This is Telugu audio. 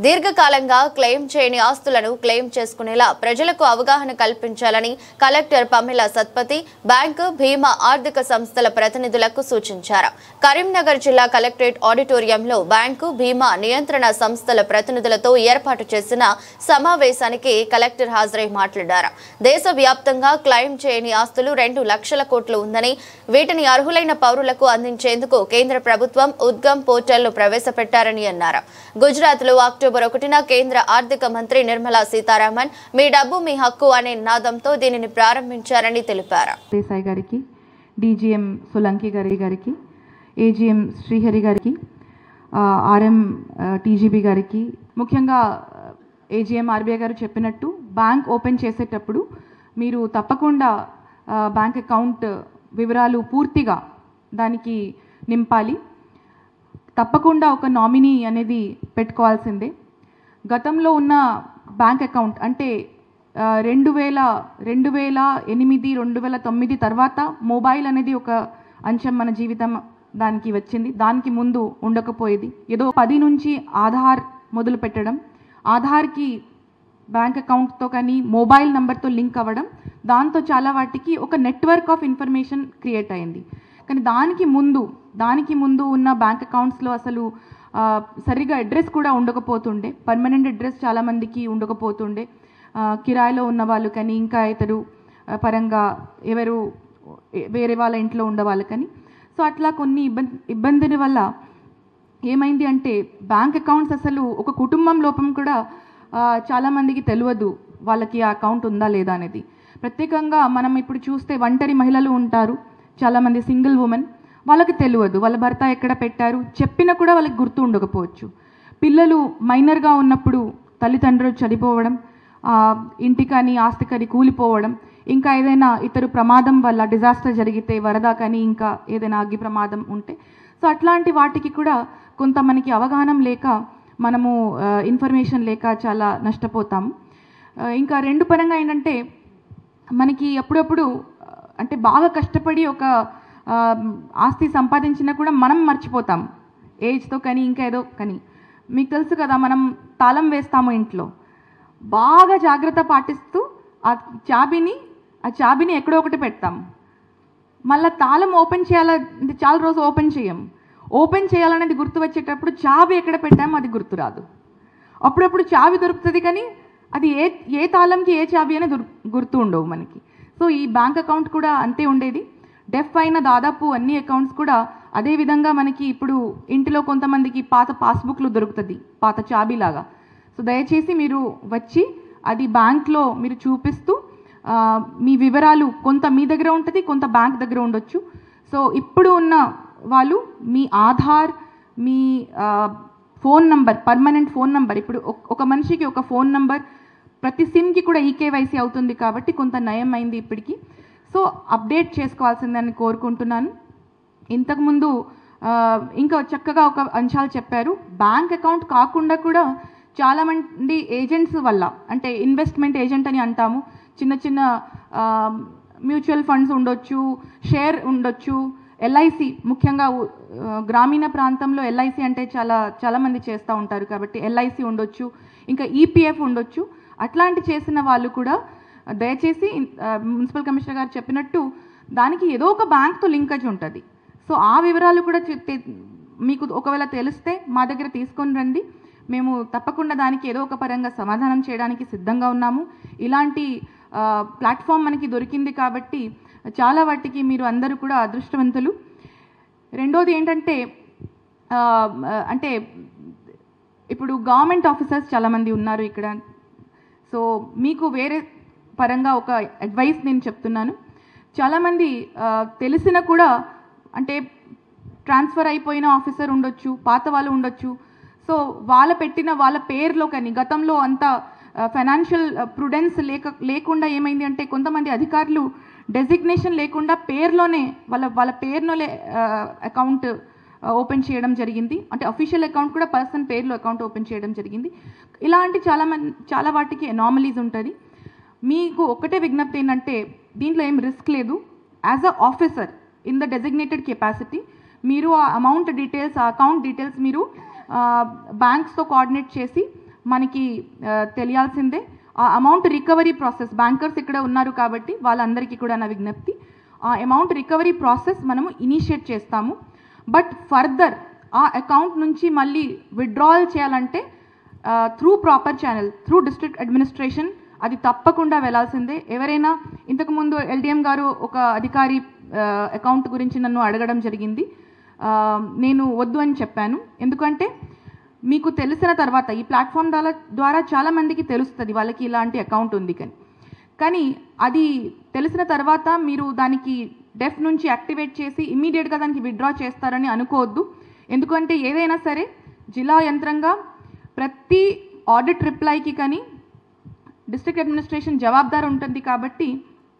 దీర్ఘకాలంగా క్లెయిమ్ చేయని ఆస్తులను క్లెయిమ్ చేసుకునేలా ప్రజలకు అవగాహన కల్పించాలని కలెక్టర్ పమిల సత్పతి బ్యాంకు బీమా ఆర్థిక సంస్థల ప్రతినిధులకు సూచించారు. కరీంనగర్ జిల్లా కలెక్టరేట్ ఆడిటోరియంలో బ్యాంకు బీమా నియంత్రణ సంస్థల ప్రతినిధులతో ఏర్పాటు చేసిన సమావేశానికి కలెక్టర్ హాజరై మాట్లాడారు. దేశవ్యాప్తంగా క్లెయిమ్ చేయని ఆస్తులు 2 లక్షల కోట్లు ఉందని, వీటిని అర్హులైన పౌరులకు అందించేందుకు కేంద్ర ప్రభుత్వం ఉద్గమ్ పోర్టల్ను ప్రవేశపెట్టారని అన్నారు. గుజరాత్లో అక్టోబర్ 1న కేంద్ర ఆర్థిక మంత్రి నిర్మలా సీతారామన్ మీ డబ్బు మీ హక్కు అనే నినాదంతో దీనిని ప్రారంభించారని తెలిపారు. దేశాయ్ గారికి, డీజీఎం సోలంకి గారికి, ఏజీఎం శ్రీహరి గారికి, ఆర్ఎం టీజీబీ గారికి, ముఖ్యంగా ఏజీఎం ఆర్బీఐ గారు చెప్పినట్టు బ్యాంక్ ఓపెన్ చేసేటప్పుడు మీరు తప్పకుండా బ్యాంక్ అకౌంట్ వివరాలు పూర్తిగా దానికి నింపాలి. తప్పకుండా ఒక నామినీ అనేది పెట్టుకోవాల్సిందే. గతంలో ఉన్న బ్యాంక్ అకౌంట్ అంటే 2008, 2009 తర్వాత మొబైల్ అనేది ఒక అంశం మన జీవితం దానికి వచ్చింది. దానికి ముందు ఉండకపోయేది. ఏదో 10 నుంచి ఆధార్ మొదలు పెట్టడం, ఆధార్కి బ్యాంక్ అకౌంట్తో కానీ మొబైల్ నెంబర్తో లింక్ అవ్వడం, దాంతో చాలా వాటికి ఒక నెట్వర్క్ ఆఫ్ ఇన్ఫర్మేషన్ క్రియేట్ అయింది. కానీ దానికి ముందు ఉన్న బ్యాంక్ అకౌంట్స్లో అసలు సరిగా అడ్రస్ కూడా ఉండకపోతుండే, పర్మనెంట్ అడ్రస్ చాలామందికి ఉండకపోతుండే, కిరాయిలో ఉన్న వాళ్ళు కానీ ఇంకా ఇతరు పరంగా ఎవరు వేరే వాళ్ళ ఇంట్లో ఉండేవాళ్ళు కానీ. సో అట్లా కొన్ని ఇబ్బందుల వల్ల ఏమైంది అంటే బ్యాంక్ అకౌంట్స్ అసలు ఒక కుటుంబం లోపం కూడా చాలామందికి తెలియదు వాళ్ళకి ఆ అకౌంట్ ఉందా లేదా అనేది. ప్రత్యేకంగా మనం ఇప్పుడు చూస్తే ఒంటరి మహిళలు ఉంటారు, చాలామంది సింగిల్ ఉమెన్, వాళ్ళకి తెలియదు వాళ్ళ భర్త ఎక్కడ పెట్టారు, చెప్పినా కూడా వాళ్ళకి గుర్తు ఉండకపోవచ్చు. పిల్లలు మైనర్గా ఉన్నప్పుడు తల్లిదండ్రులు చనిపోవడం, ఇంటి కానీ ఆస్తి కానీ కూలిపోవడం, ఇంకా ఏదైనా ఇతర ప్రమాదం వల్ల డిజాస్టర్ జరిగితే వరద కానీ ఇంకా ఏదైనా అగ్గి ప్రమాదం ఉంటే, సో అట్లాంటి వాటికి కూడా కొంత మనకి అవగాహన లేక మనము ఇన్ఫర్మేషన్ లేక చాలా నష్టపోతాము. ఇంకా 2 పరంగా ఏంటంటే మనకి అప్పుడప్పుడు అంటే బాగా కష్టపడి ఒక ఆస్తి సంపాదించినా కూడా మనం మర్చిపోతాం ఏజ్తో కానీ ఇంకా ఏదో కానీ. మీకు తెలుసు కదా, మనం తాళం వేస్తాము ఇంట్లో, బాగా జాగ్రత్త పాటిస్తూ ఆ చాబీని ఎక్కడో ఒకటి పెడతాం. మళ్ళీ తాళం ఓపెన్ చేయాలంటే చాలా రోజు ఓపెన్ చేయాలనేది గుర్తు వచ్చేటప్పుడు చాబీ ఎక్కడ పెట్టామో అది గుర్తురాదు. అప్పుడప్పుడు చాబీ దొరుకుతుంది కానీ అది ఏ తాళంకి ఏ చాబీ అనేది గుర్తు ఉండవు మనకి. సో ఈ బ్యాంక్ అకౌంట్ కూడా అంతే ఉండేది. డెఫ్ అయిన దాదాపు అన్ని అకౌంట్స్ కూడా అదే విధంగా మనకి ఇప్పుడు ఇంటిలో కొంతమందికి పాత పాస్బుక్లు దొరుకుతుంది, పాత చాబీలాగా. సో దయచేసి మీరు వచ్చి అది బ్యాంక్లో మీరు చూపిస్తూ మీ వివరాలు కొంత మీ దగ్గర ఉంటుంది, కొంత బ్యాంక్ దగ్గర ఉండొచ్చు. సో ఇప్పుడు ఉన్న వాళ్ళు మీ ఆధార్, మీ phone number, permanent phone number, ఇప్పుడు ఒక మనిషికి ఒక ఫోన్ నంబర్, ప్రతి సిమ్కి కూడా ఈకేవైసీ అవుతుంది కాబట్టి కొంత నయం అయింది ఇప్పటికి. సో అప్డేట్ చేసుకోవాల్సిందని కోరుకుంటున్నాను. ఇంతకుముందు ఇంకా చక్కగా ఒక అంశాలు చెప్పారు. బ్యాంక్ అకౌంట్ కాకుండా కూడా చాలామంది ఏజెంట్స్ వల్ల, అంటే ఇన్వెస్ట్మెంట్ ఏజెంట్ అని అంటాము, చిన్న మ్యూచువల్ ఫండ్స్ ఉండొచ్చు, షేర్ ఉండొచ్చు, ఎల్ఐసి, ముఖ్యంగా గ్రామీణ ప్రాంతంలో ఎల్ఐసి అంటే చాలామంది చేస్తూ ఉంటారు కాబట్టి ఎల్ఐసి ఉండొచ్చు, ఇంకా ఈపీఎఫ్ ఉండొచ్చు. అట్లాంటి చేసిన వాళ్ళు కూడా దయచేసి మున్సిపల్ కమిషనర్ గారు చెప్పినట్టు దానికి ఏదో ఒక బ్యాంక్తో లింకేజ్ ఉంటుంది. సో ఆ వివరాలు కూడా మీకు ఒకవేళ తెలిస్తే మా దగ్గర తీసుకొని రండి. మేము తప్పకుండా దానికి ఏదో ఒక పరంగా సమాధానం చేయడానికి సిద్ధంగా ఉన్నాము. ఇలాంటి ప్లాట్ఫామ్ మనకి దొరికింది కాబట్టి చాలా వాటికి మీరు అందరూ కూడా అదృష్టవంతులు. రెండోది ఏంటంటే అంటే ఇప్పుడు గవర్నమెంట్ ఆఫీసర్స్ చాలామంది ఉన్నారు ఇక్కడ. సో మీకు వేరే పరంగా ఒక అడ్వైస్ నేను చెప్తున్నాను. చాలామంది తెలిసిన కూడా అంటే ట్రాన్స్ఫర్ అయిపోయిన ఆఫీసర్ ఉండొచ్చు, పాత వాళ్ళు ఉండొచ్చు. సో వాళ్ళ పేరులో కానీ గతంలో అంత ఫైనాన్షియల్ ప్రుడెన్స్ లేకుండా ఏమైంది అంటే కొంతమంది అధికారులు డెసిగ్నేషన్ లేకుండా పేరులోనే వాళ్ళ పేరులోనే అకౌంట్ ఓపెన్ చేయడం జరిగింది. అంటే అఫీషియల్ అకౌంట్ కూడా పర్సన్ పేరులో అకౌంట్ ఓపెన్ చేయడం జరిగింది. ఇలాంటి చాలా వాటికి అనామలీస్ ఉంటుంది. మీకు ఒకటే విజ్ఞప్తి ఏంటంటే దీంట్లో ఏం రిస్క్ లేదు. As a officer in the designated capacity మీరు ఆ అమౌంట్ డీటెయిల్స్, ఆ అకౌంట్ డీటెయిల్స్ మీరు బ్యాంక్స్తో కోఆర్డినేట్ చేసి మనకి తెలియాల్సిందే. ఆ అమౌంట్ రికవరీ ప్రాసెస్, బ్యాంకర్స్ ఇక్కడ ఉన్నారు కాబట్టి వాళ్ళందరికీ కూడా నా విజ్ఞప్తి, ఆ అమౌంట్ రికవరీ ప్రాసెస్ మనము ఇనిషియేట్ చేస్తాము. బట్ ఫర్దర్ ఆ అకౌంట్ నుంచి మళ్ళీ విత్డ్రావల్ చేయాలంటే through proper channel, through district administration అది తప్పకుండా వెళ్ళాల్సిందే. ఎవరైనా ఇంతకుముందు LDM గారు ఒక అధికారి అకౌంట్ గురించి నన్ను అడగడం జరిగింది. నేను వద్దు అని చెప్పాను. ఎందుకంటే మీకు తెలిసిన తర్వాత ఈ ప్లాట్ఫామ్ ద్వారా చాలామందికి తెలుస్తుంది వాళ్ళకి ఇలాంటి అకౌంట్ ఉంది కానీ అది తెలిసిన తర్వాత మీరు దానికి డెఫ్ నుంచి యాక్టివేట్ చేసి ఇమ్మీడియట్గా దానికి విత్డ్రా చేస్తారని అనుకోవద్దు. ఎందుకంటే ఏదైనా సరే జిల్లా యంత్రంగా ప్రతి ఆడిట్ రిప్లైకి కానీ డిస్ట్రిక్ట్ అడ్మినిస్ట్రేషన్ జవాబుదారు ఉంటుంది కాబట్టి